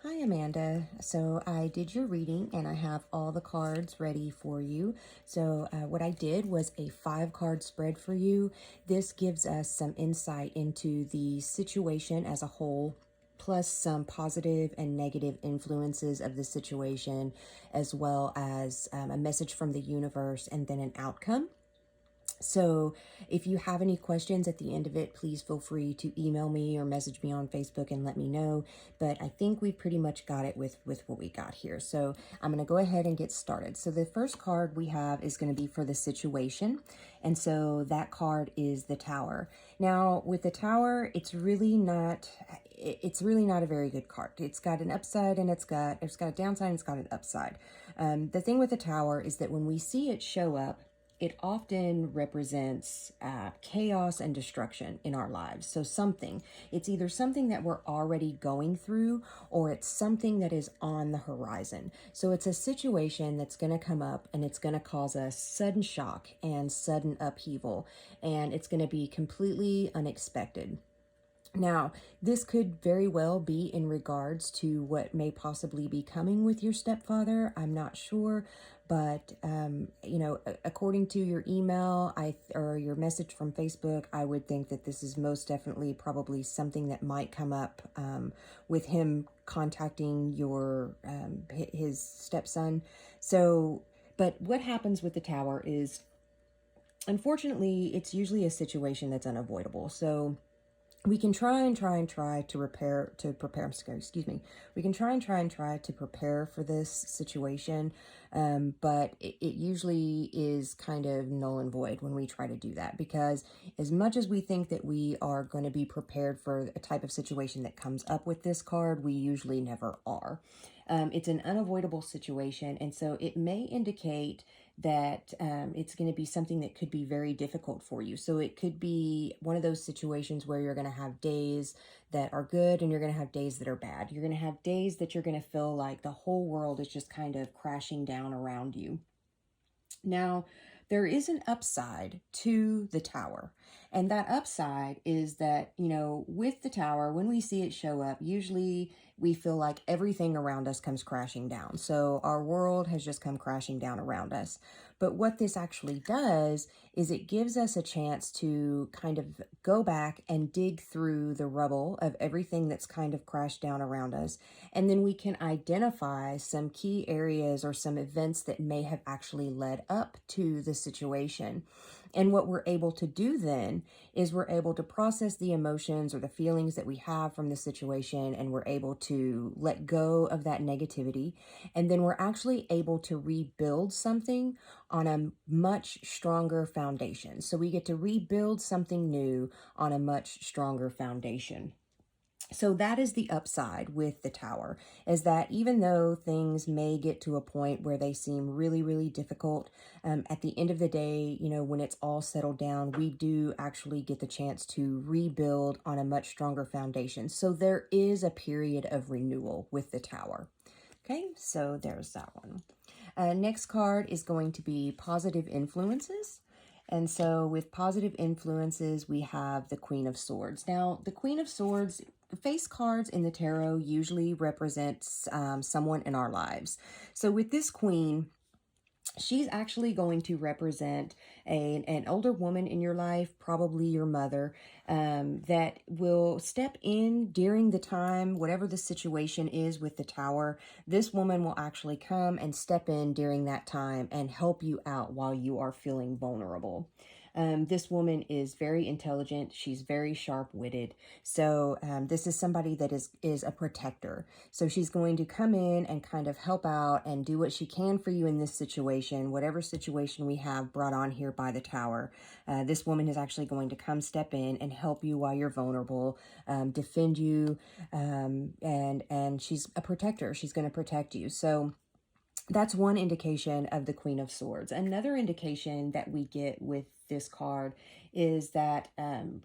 Hi, Amanda. So I did your reading and I have all the cards ready for you. So what I did was a 5-card spread for you. This gives us some insight into the situation as a whole, plus some positive and negative influences of the situation, as well as a message from the universe and then an outcome. So if you have any questions at the end of it, please feel free to email me or message me on Facebook and let me know. But I think we pretty much got it with what we got here. So I'm going to go ahead and get started. So the first card we have is going to be for the situation. And so that card is the Tower. Now with the Tower, it's really not a very good card. It's got an upside and it's got a downside and it's got an upside. The thing with the Tower is that when we see it show up, it often represents chaos and destruction in our lives. So it's either something that we're already going through or it's something that is on the horizon. So it's a situation that's going to come up and it's going to cause a sudden shock and sudden upheaval, and it's going to be completely unexpected. Now, this could very well be in regards to what may possibly be coming with your stepfather. I'm not sure, but according to your email, or your message from Facebook, I would think that this is most definitely probably something that might come up with him contacting his stepson. So, but what happens with the Tower is, unfortunately, it's usually a situation that's unavoidable. So we can try and try to prepare, excuse me. We can try and try to prepare for this situation, but it usually is kind of null and void when we try to do that, because as much as we think that we are going to be prepared for a type of situation that comes up with this card, we usually never are. It's an unavoidable situation, and so it may indicate that it's going to be something that could be very difficult for you. So it could be one of those situations where you're going to have days that are good and you're going to have days that are bad. You're going to have days that you're going to feel like the whole world is just kind of crashing down around you. Now, there is an upside to the Tower. And that upside is that, with the Tower, when we see it show up, usually we feel like everything around us comes crashing down. So our world has just come crashing down around us. But what this actually does is it gives us a chance to kind of go back and dig through the rubble of everything that's kind of crashed down around us. And then we can identify some key areas or some events that may have actually led up to the situation. And what we're able to do then is we're able to process the emotions or the feelings that we have from the situation, and we're able to let go of that negativity. And then we're actually able to rebuild something on a much stronger foundation. So we get to rebuild something new on a much stronger foundation. So that is the upside with the Tower, is that even though things may get to a point where they seem really, really difficult, at the end of the day, when it's all settled down, we do actually get the chance to rebuild on a much stronger foundation. So there is a period of renewal with the Tower. Okay, so there's that one. Next card is going to be positive influences. And so with positive influences, we have the Queen of Swords. Now, the Queen of Swords, face cards in the tarot usually represents someone in our lives. So with this queen, she's actually going to represent an older woman in your life, probably your mother, that will step in during the time, whatever the situation is with the Tower. This woman will actually come and step in during that time and help you out while you are feeling vulnerable. This woman is very intelligent. She's very sharp-witted. So this is somebody that is a protector. So she's going to come in and kind of help out and do what she can for you in this situation, whatever situation we have brought on here by the Tower. This woman is actually going to come step in and help you while you're vulnerable, defend you, and she's a protector. She's going to protect you. So that's one indication of the Queen of Swords. Another indication that we get with this card is that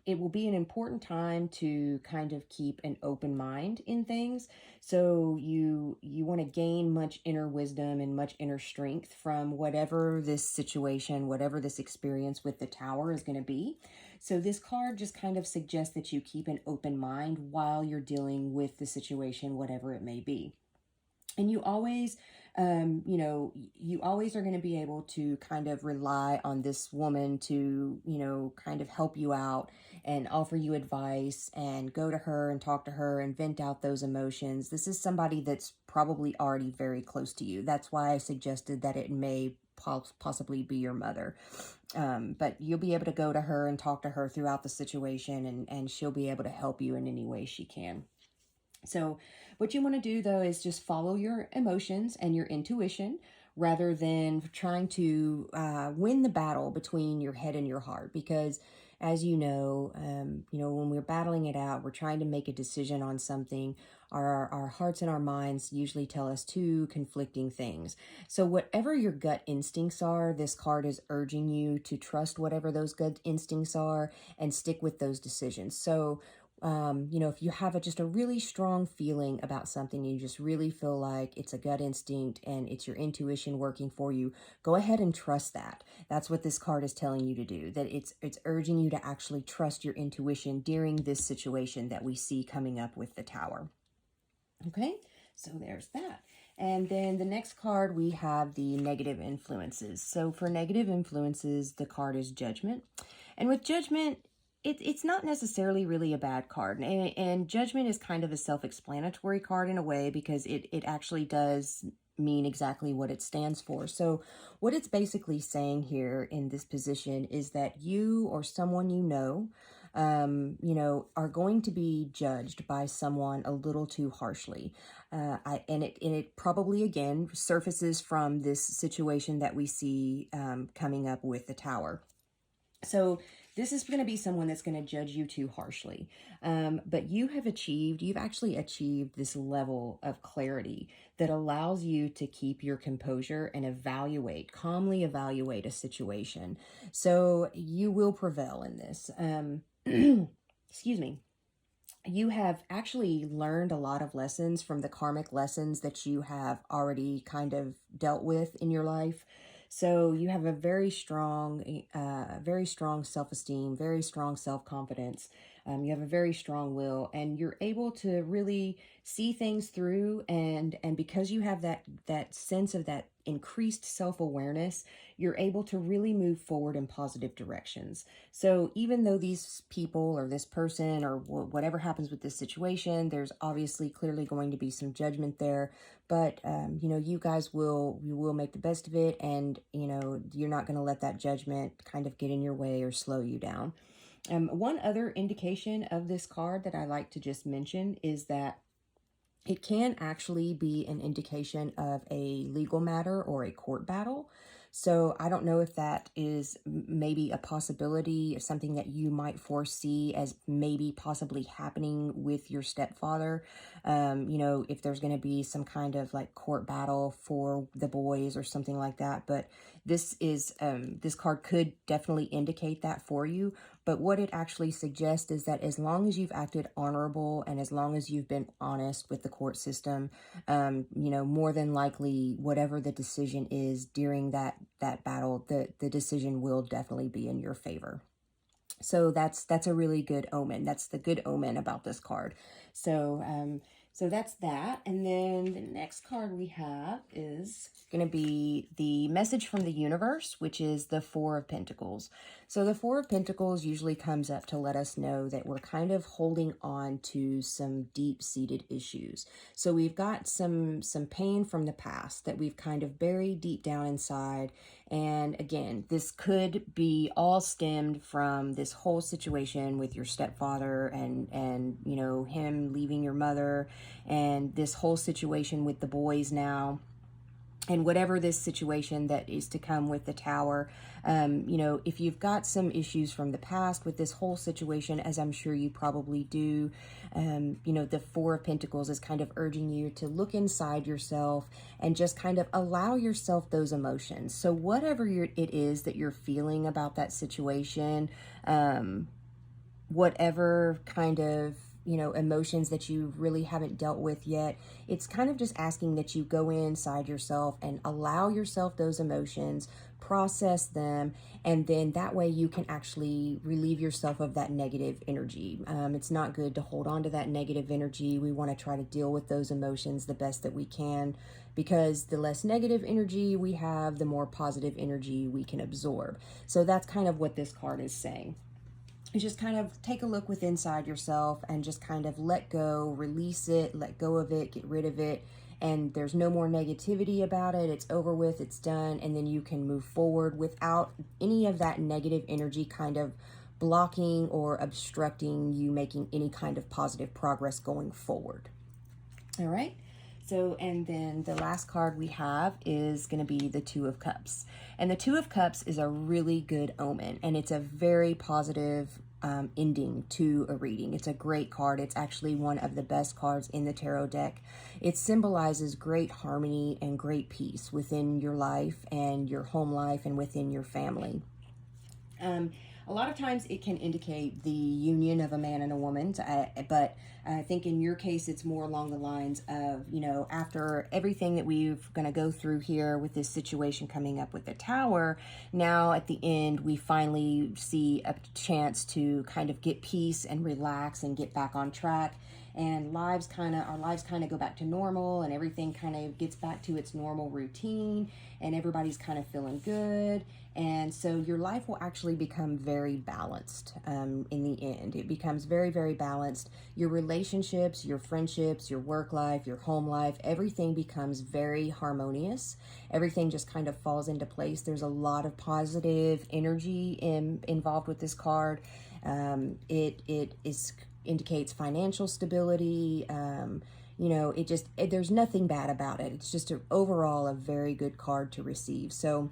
it will be an important time to kind of keep an open mind in things. So you want to gain much inner wisdom and much inner strength from whatever this situation, whatever this experience with the tower is going to be. So this card just kind of suggests that you keep an open mind while you're dealing with the situation, whatever it may be. And you always, you always are going to be able to kind of rely on this woman to, kind of help you out and offer you advice and go to her and talk to her and vent out those emotions. This is somebody that's probably already very close to you. That's why I suggested that it may possibly be your mother. But you'll be able to go to her and talk to her throughout the situation, and she'll be able to help you in any way she can. So what you want to do, though, is just follow your emotions and your intuition rather than trying to win the battle between your head and your heart. Because as when we're battling it out, we're trying to make a decision on something. Our hearts and our minds usually tell us two conflicting things. So whatever your gut instincts are, this card is urging you to trust whatever those gut instincts are and stick with those decisions. So if you have just a really strong feeling about something, you just really feel like it's a gut instinct and it's your intuition working for you, go ahead and trust that. That's what this card is telling you to do, that it's urging you to actually trust your intuition during this situation that we see coming up with the tower. Okay, so there's that. And then the next card, we have the negative influences. So for negative influences, the card is Judgment. And with Judgment, it's not necessarily really a bad card. And Judgment is kind of a self-explanatory card in a way, because it actually does mean exactly what it stands for. So what it's basically saying here in this position is that you or someone are going to be judged by someone a little too harshly. And it probably, again, surfaces from this situation that we see coming up with the tower. So this is going to be someone that's going to judge you too harshly. But you've actually achieved this level of clarity that allows you to keep your composure and calmly evaluate a situation. So you will prevail in this. Excuse me. You have actually learned a lot of lessons from the karmic lessons that you have already kind of dealt with in your life. So you have a very strong self-esteem, very strong self-confidence. You have a very strong will, and you're able to really see things through. And because you have that sense of that increased self-awareness, you're able to really move forward in positive directions. So even though these people or this person or whatever happens with this situation, there's obviously clearly going to be some judgment there. But, you guys will make the best of it, and, you're not going to let that judgment kind of get in your way or slow you down. One other indication of this card that I like to just mention is that it can actually be an indication of a legal matter or a court battle. So I don't know if that is maybe a possibility of something that you might foresee as maybe possibly happening with your stepfather. If there's going to be some kind of like court battle for the boys or something like that. But this card could definitely indicate that for you. But what it actually suggests is that as long as you've acted honorable and as long as you've been honest with the court system, more than likely, whatever the decision is during that battle, the decision will definitely be in your favor. So that's a really good omen. That's the good omen about this card. So that's that. And then the next card we have is going to be the message from the universe, which is the Four of Pentacles. So the Four of Pentacles usually comes up to let us know that we're kind of holding on to some deep-seated issues. So we've got some pain from the past that we've kind of buried deep down inside. And again, this could be all stemmed from this whole situation with your stepfather and him leaving your mother, and this whole situation with the boys now. And whatever this situation that is to come with the Tower, you know, if you've got some issues from the past with this whole situation, as I'm sure you probably do, you know, the Four of Pentacles is kind of urging you to look inside yourself and just kind of allow yourself those emotions. So whatever it is that you're feeling about that situation, whatever kind of, you know, emotions that you really haven't dealt with yet, it's kind of just asking that you go inside yourself and allow yourself those emotions, process them, and then that way you can actually relieve yourself of that negative energy. It's not good to hold on to that negative energy. We want to try to deal with those emotions the best that we can, because the less negative energy we have, the more positive energy we can absorb. So that's kind of what this card is saying. You just kind of take a look within inside yourself and just kind of let go, release it, let go of it, get rid of it. And there's no more negativity about it. It's over with, it's done. And then you can move forward without any of that negative energy kind of blocking or obstructing you making any kind of positive progress going forward. All right. So, and then the last card we have is going to be the Two of Cups. And the Two of Cups is a really good omen, and it's a very positive ending to a reading. It's a great card. It's actually one of the best cards in the tarot deck. It symbolizes great harmony and great peace within your life and your home life and within your family. A lot of times it can indicate the union of a man and a woman, but I think in your case it's more along the lines of, you know, after everything that we're going to go through here with this situation coming up with the Tower, now at the end we finally see a chance to kind of get peace and relax and get back on track. And our lives kind of go back to normal, and everything kind of gets back to its normal routine, and everybody's kind of feeling good. And so your life will actually become very balanced in the end. It becomes very, very balanced. Your relationships, your friendships, your work life, your home life, everything becomes very harmonious. Everything just kind of falls into place. There's a lot of positive energy involved with this card. It indicates financial stability. You know, there's nothing bad about it. It's just overall a very good card to receive. So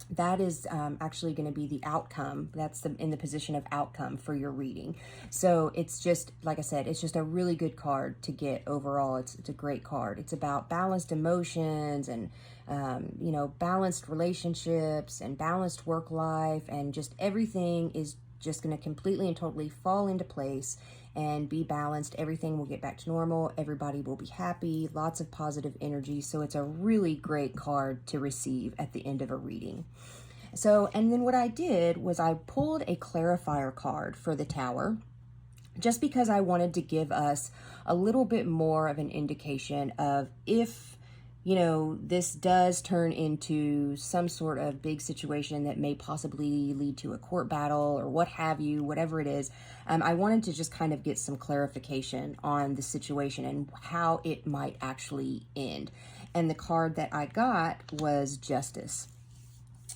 that is actually going to be the outcome. That's in the position of outcome for your reading. So it's just, like I said, it's just a really good card to get overall. It's a great card. It's about balanced emotions and, you know, balanced relationships and balanced work life, and just everything is just going to completely and totally fall into place and be balanced. Everything will get back to normal. Everybody will be happy. Lots of positive energy. So it's a really great card to receive at the end of a reading. So, and then what I did was I pulled a clarifier card for the Tower, just because I wanted to give us a little bit more of an indication of if, you know, this does turn into some sort of big situation that may possibly lead to a court battle or what have you, whatever it is. I wanted to just kind of get some clarification on the situation and how it might actually end. And the card that I got was Justice.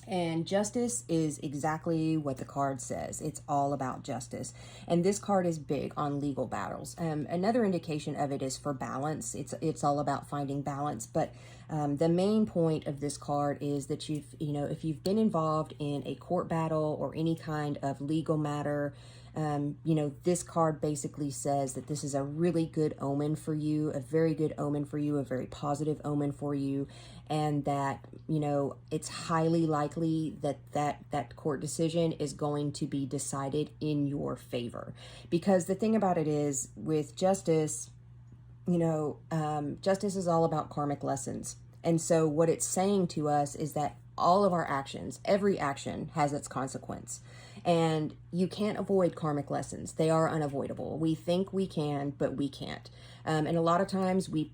And justice is exactly what the card says. It's all about justice. And this card is big on legal battles. Another indication of it is for balance. It's all about finding balance. But the main point of this card is that if you've been involved in a court battle or any kind of legal matter, this card basically says that this is a really good omen for you, a very good omen for you, a very positive omen for you, and that, it's highly likely that court decision is going to be decided in your favor. Because the thing about it is, with justice, justice is all about karmic lessons. And so what it's saying to us is that all of our actions, every action has its consequence. And you can't avoid karmic lessons. They are unavoidable. We think we can, but we can't. And a lot of times we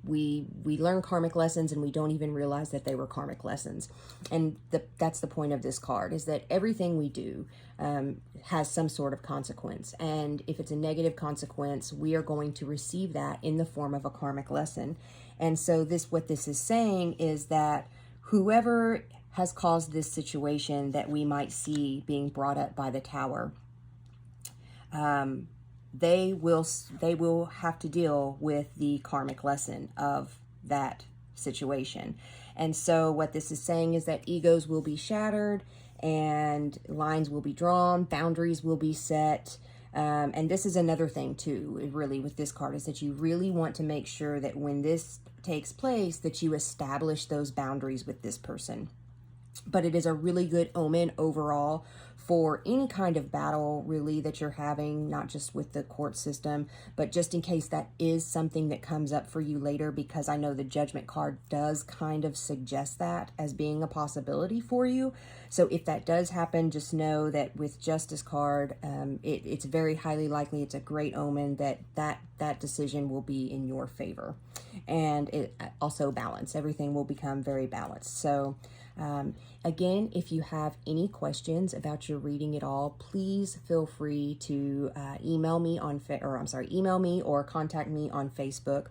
learn karmic lessons and we don't even realize that they were karmic lessons. And that's the point of this card, is that everything we do has some sort of consequence. And if it's a negative consequence, we are going to receive that in the form of a karmic lesson. And so what this is saying is that whoever has caused this situation that we might see being brought up by the Tower, they will have to deal with the karmic lesson of that situation. And so what this is saying is that egos will be shattered and lines will be drawn, boundaries will be set. And this is another thing too, really, with this card, is that you really want to make sure that when this takes place, that you establish those boundaries with this person. But it is a really good omen overall for any kind of battle, really, that you're having, not just with the court system, but just in case that is something that comes up for you later, because I know the Judgment card does kind of suggest that as being a possibility for you. So if that does happen, just know that with Justice card, it's very highly likely, it's a great omen that decision will be in your favor. And it also balance. Everything will become very balanced. So again, if you have any questions about your reading at all, please feel free to email me or contact me on Facebook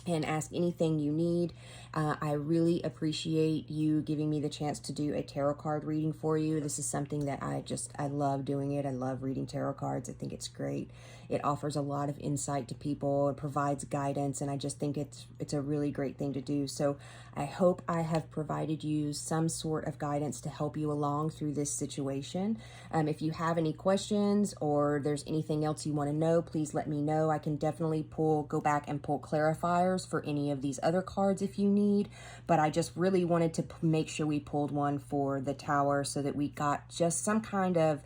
and ask anything you need. I really appreciate you giving me the chance to do a tarot card reading for you. This is something that I love doing it. I love reading tarot cards. I think it's great. It offers a lot of insight to people. It provides guidance, and I just think it's a really great thing to do. So I hope I have provided you some sort of guidance to help you along through this situation. If you have any questions or there's anything else you want to know, please let me know. I can definitely go back and pull clarifiers for any of these other cards if you need, but I just really wanted to make sure we pulled one for the Tower so that we got just some kind of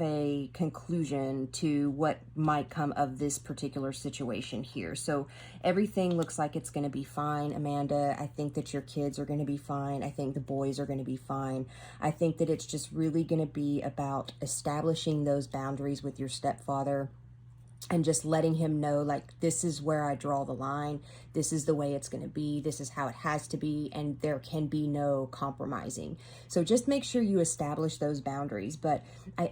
a conclusion to what might come of this particular situation here. So everything looks like it's going to be fine, Amanda. I think that your kids are going to be fine. I think the boys are going to be fine. I think that it's just really going to be about establishing those boundaries with your stepfather and just letting him know, like, this is where I draw the line. This is the way it's going to be. This is how it has to be. And there can be no compromising. So just make sure you establish those boundaries. But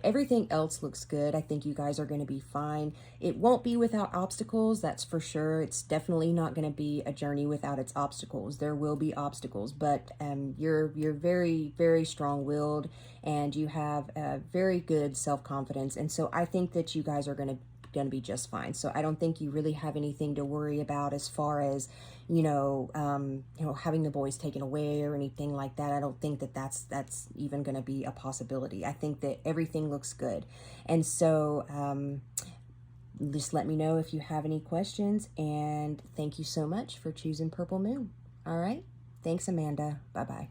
everything else looks good. I think you guys are going to be fine. It won't be without obstacles. That's for sure. It's definitely not going to be a journey without its obstacles. There will be obstacles, but you're very, very strong-willed, and you have very good self-confidence. And so I think that you guys are going to be just fine. So I don't think you really have anything to worry about as far as having the boys taken away or anything like that. I don't think that that's even going to be a possibility. I think that everything looks good. And so just let me know if you have any questions, and thank you so much for choosing Purple Moon. All right, thanks, Amanda. Bye-bye.